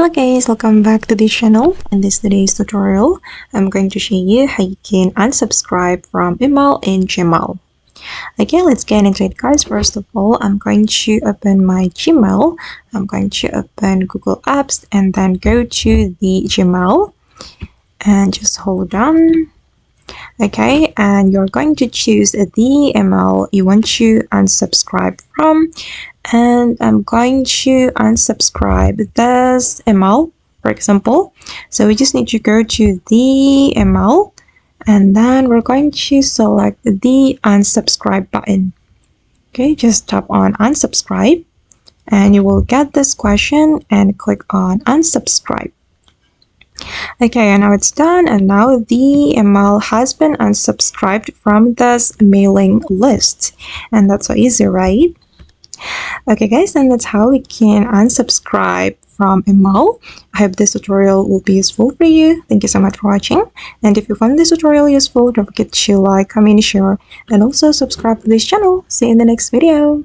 Hello guys, welcome back to the channel. In this today's tutorial, I'm going to show you how you can unsubscribe from email in Gmail. Okay, let's get into it guys. First of all, I'm going to open my Gmail. I'm going to open Google Apps and then go to the Gmail and just hold on. Okay, and you're going to choose the email you want to unsubscribe from, and I'm going to unsubscribe this email, for example. So we just need to go to the email and then we're going to select the unsubscribe button. Okay, just tap on unsubscribe and you will get this question and click on unsubscribe. Okay, and now it's done, and now the email has been unsubscribed from this mailing list, and that's so easy, right? Okay guys, and that's how we can unsubscribe from email. I hope this tutorial will be useful for you. Thank you so much for watching, and if you found this tutorial useful, don't forget to like, comment, share, and also subscribe to this channel. See you in the next video.